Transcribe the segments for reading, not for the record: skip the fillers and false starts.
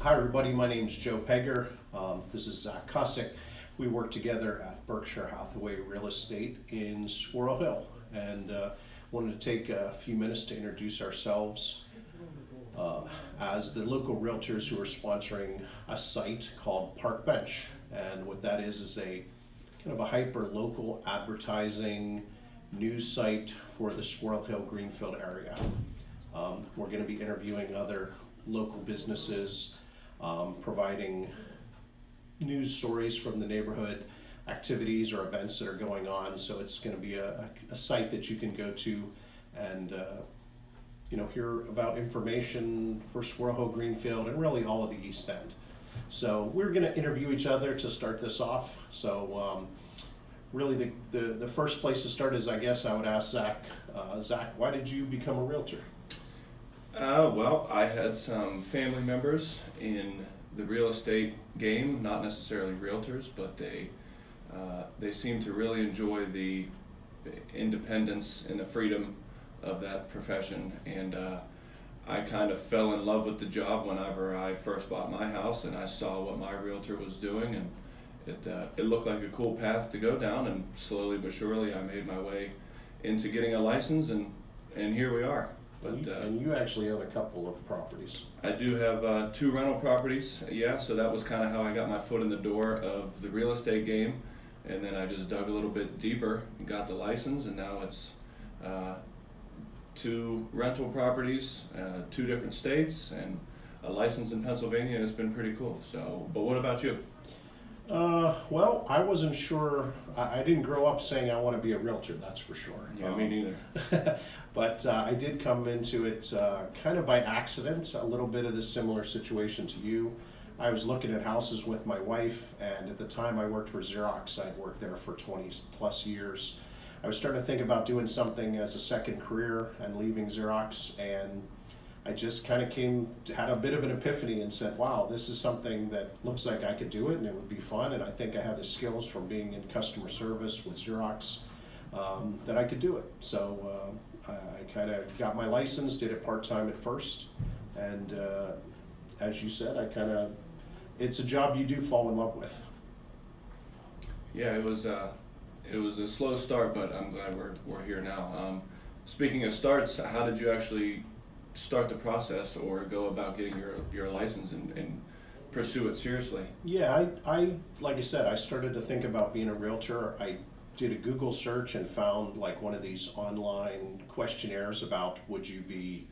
Hi everybody, my name is Joe Pegger. This is Zach Cusick. We work together at Berkshire Hathaway Real Estate in Squirrel Hill, and wanted to take a few minutes to introduce ourselves as the local realtors who are sponsoring a site called Parkbench. And what that is a kind of a hyper-local advertising news site for the Squirrel Hill Greenfield area. We're going to be interviewing other local businesses, providing news stories from the neighborhood, activities or events that are going on. So it's going to be a site that you can go to and hear about information for Squirrel Hill Greenfield and really all of the East End. So we're going to interview each other to start this off. So really the first place to start is, I guess I would ask Zach. Zach, why did you become a realtor? Well, I had some family members in the real estate game, not necessarily realtors, but they seem to really enjoy the independence and the freedom of that profession. And I kind of fell in love with the job whenever I first bought my house and I saw what my realtor was doing, and it looked like a cool path to go down, and slowly but surely I made my way into getting a license, and here we are. But, and you actually own a couple of properties. I do have 2 rental properties, yeah, so that was kind of how I got my foot in the door of the real estate game, and then I just dug a little bit deeper and got the license, and now it's 2 rental properties, 2 different states, and a license in Pennsylvania, and it's been pretty cool. So, but what about you? Well, I wasn't sure. I didn't grow up saying I want to be a realtor, that's for sure. Yeah, me neither. But I did come into it kind of by accident, a little bit of the similar situation to you. I was looking at houses with my wife, and at the time I worked for Xerox. I'd worked there for 20 plus years. I was starting to think about doing something as a second career and leaving Xerox, and I just kind of had a bit of an epiphany and said, wow, this is something that looks like I could do it and it would be fun, and I think I have the skills from being in customer service with Xerox that I could do it. So I kind of got my license, did it part-time at first, and as you said, it's a job you do fall in love with. Yeah, it was a slow start, but I'm glad we're here now. Speaking of starts, how did you actually start the process or go about getting your license and pursue it seriously? Yeah, I like I said, I started to think about being a realtor. I did a Google search and found like one of these online questionnaires about would you be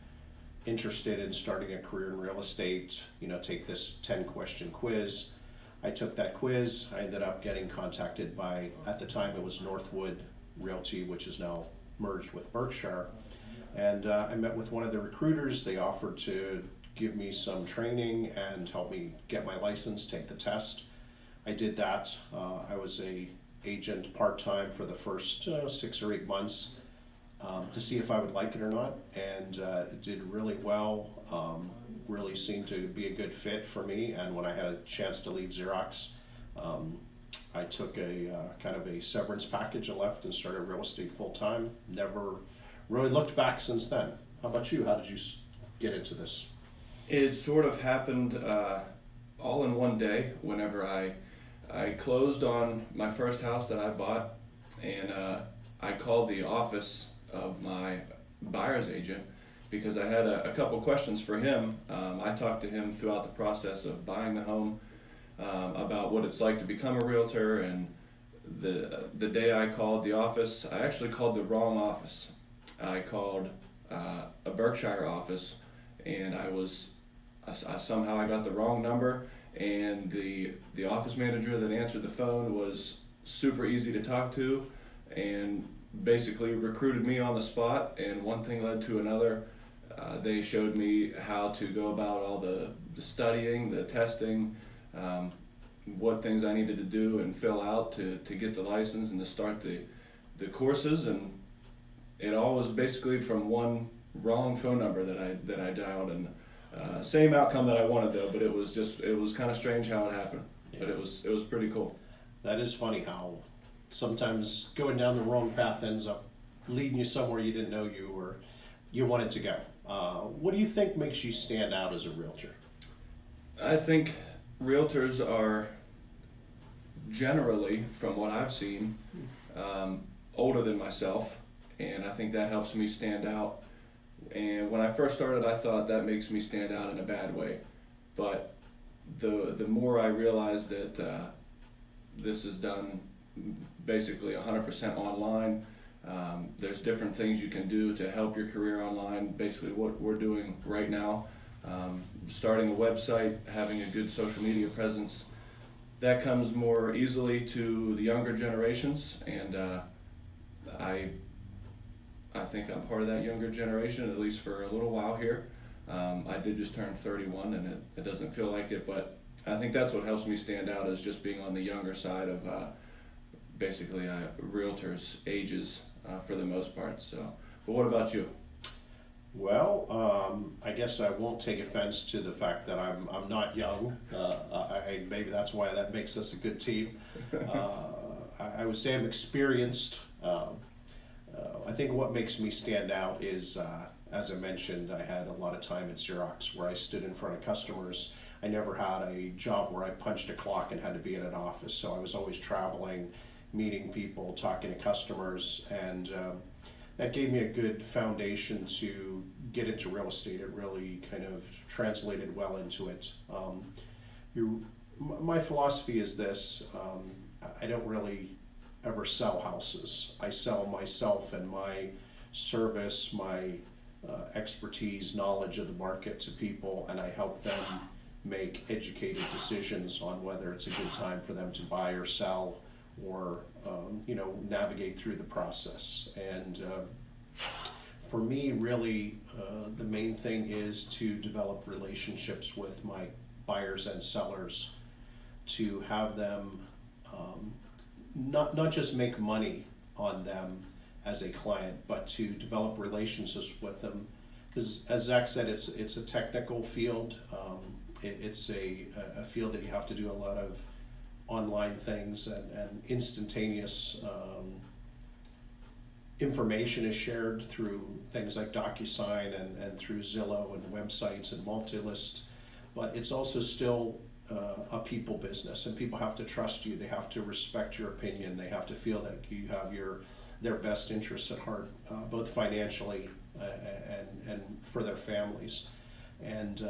interested in starting a career in real estate, take this 10-question quiz. I took that quiz. I ended up getting contacted by, at the time it was Northwood Realty, which is now merged with Berkshire. And I met with one of the recruiters. They offered to give me some training and help me get my license, take the test. I did that. I was a agent part-time for the first 6 or 8 months to see if I would like it or not. And it did really well, really seemed to be a good fit for me. And when I had a chance to leave Xerox, I took a kind of a severance package and left and started real estate full-time. Never really looked back since then. How about you? How did you get into this? It sort of happened all in one day whenever I closed on my first house that I bought, and I called the office of my buyer's agent because I had a couple questions for him. I talked to him throughout the process of buying the home about what it's like to become a realtor, and the day I called the office, I actually called the wrong office. I called a Berkshire office, and somehow I got the wrong number, and the office manager that answered the phone was super easy to talk to and basically recruited me on the spot, and one thing led to another. They showed me how to go about all the studying, the testing, what things I needed to do and fill out to get the license and to start the courses, and it all was basically from one wrong phone number that I dialed, and same outcome that I wanted though, but it was kind of strange how it happened. Yeah. But it was pretty cool. That is funny how sometimes going down the wrong path ends up leading you somewhere you didn't know you wanted to go. What do you think makes you stand out as a realtor? I think realtors are generally, from what I've seen, older than myself, and I think that helps me stand out. And when I first started, I thought that makes me stand out in a bad way, but the more I realized that this is done basically 100% online. There's different things you can do to help your career online. Basically, what we're doing right now, starting a website, having a good social media presence, that comes more easily to the younger generations, and I think I'm part of that younger generation, at least for a little while here. I did just turn 31, and it doesn't feel like it, but I think that's what helps me stand out, is just being on the younger side of basically realtors' ages for the most part. So, but what about you? Well, I guess I won't take offense to the fact that I'm not young. Maybe that's why that makes us a good team. I would say I'm experienced. I think what makes me stand out is, as I mentioned, I had a lot of time at Xerox where I stood in front of customers. I never had a job where I punched a clock and had to be in an office, so I was always traveling, meeting people, talking to customers, and that gave me a good foundation to get into real estate. It really kind of translated well into it. My philosophy is this: I don't really ever sell houses. I sell myself and my service, my expertise, knowledge of the market to people, and I help them make educated decisions on whether it's a good time for them to buy or sell, or navigate through the process. And for me, really, the main thing is to develop relationships with my buyers and sellers, to have them not just make money on them as a client, but to develop relationships with them. Because as Zach said, it's a technical field. It's a field that you have to do a lot of online things, and instantaneous information is shared through things like DocuSign and through Zillow and websites and multi-list. But it's also still a people business, and people have to trust you. They have to respect your opinion. They have to feel that you have their best interests at heart, both financially and for their families. And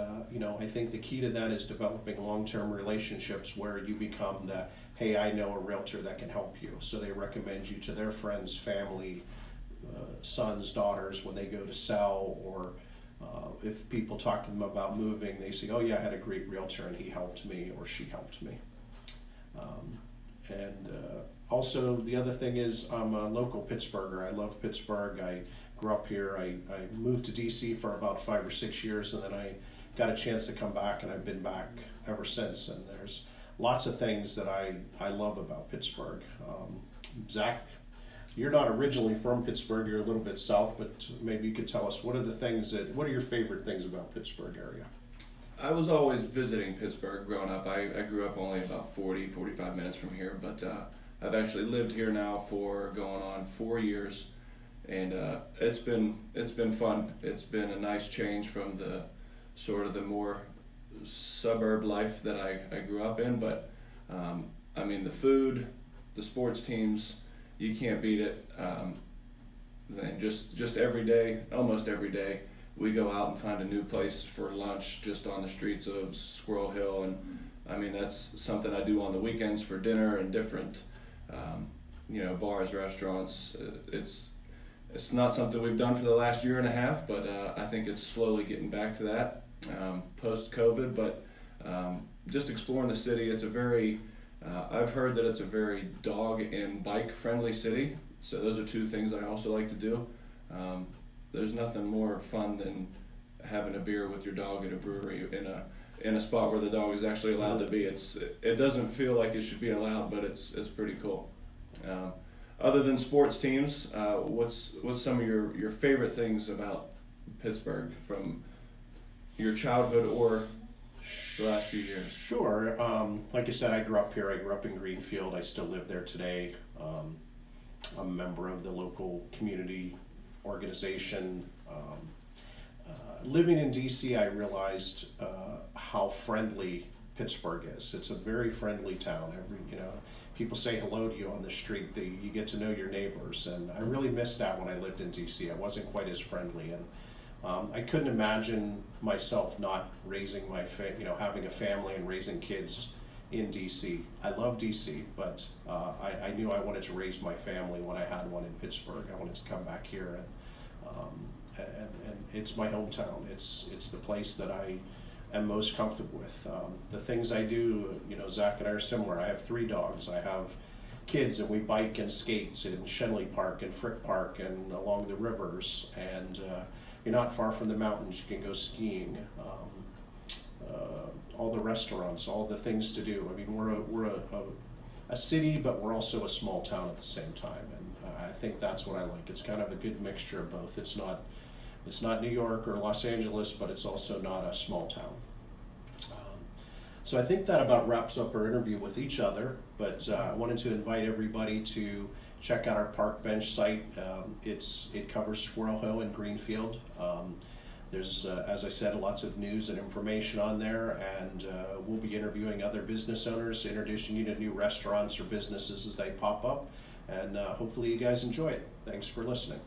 I think the key to that is developing long-term relationships where you become the, hey, I know a realtor that can help you. So they recommend you to their friends, family, sons, daughters when they go to sell, or if people talk to them about moving, they say, oh yeah, I had a great realtor and he helped me or she helped me. Also the other thing is, I'm a local Pittsburgher. I love Pittsburgh. I grew up here. I moved to DC for about 5 or 6 years, and then I got a chance to come back, and I've been back ever since. And there's lots of things that I love about Pittsburgh. Zach, you're not originally from Pittsburgh. You're a little bit south, but maybe you could tell us what are your favorite things about Pittsburgh area? I was always visiting Pittsburgh growing up. I grew up only about 45 minutes from here, but I've actually lived here now for going on 4 years. And it's been fun. It's been a nice change from the sort of the more suburb life that I grew up in. But I mean, the food, the sports teams, you can't beat it. Then just every day, almost every day, we go out and find a new place for lunch just on the streets of Squirrel Hill. And I mean, that's something I do on the weekends for dinner and different bars, restaurants. It's not something we've done for the last year and a half, but I think it's slowly getting back to that post-COVID. But just exploring the city, it's a very, I've heard that it's a very dog and bike friendly city. So those are two things I also like to do. There's nothing more fun than having a beer with your dog at a brewery in a spot where the dog is actually allowed to be. It doesn't feel like it should be allowed, but it's pretty cool. Other than sports teams, what's some of your favorite things about Pittsburgh from your childhood or the last few years? Sure. Like I said, I grew up here. I grew up in Greenfield. I still live there today. I'm a member of the local community organization. Living in DC, I realized how friendly Pittsburgh is. It's a very friendly town. People say hello to you on the street. You get to know your neighbors, and I really missed that when I lived in DC. I wasn't quite as friendly, and I couldn't imagine myself not raising having a family and raising kids in DC. I love DC, but I knew I wanted to raise my family when I had one in Pittsburgh. I wanted to come back here, and it's my hometown. It's the place that I am most comfortable with. The things I do, Zach and I are similar. I have 3 dogs. I have kids, and we bike and skate in Shenley Park and Frick Park and along the rivers. And you're not far from the mountains. You can go skiing. All the restaurants, all the things to do. I mean, we're a city, but we're also a small town at the same time. And I think that's what I like. It's kind of a good mixture of both. It's not New York or Los Angeles, but it's also not a small town. So I think that about wraps up our interview with each other, but I wanted to invite everybody to check out our Parkbench site. It covers Squirrel Hill and Greenfield. There's, as I said, lots of news and information on there, and we'll be interviewing other business owners, introducing you to new restaurants or businesses as they pop up, and hopefully you guys enjoy it. Thanks for listening.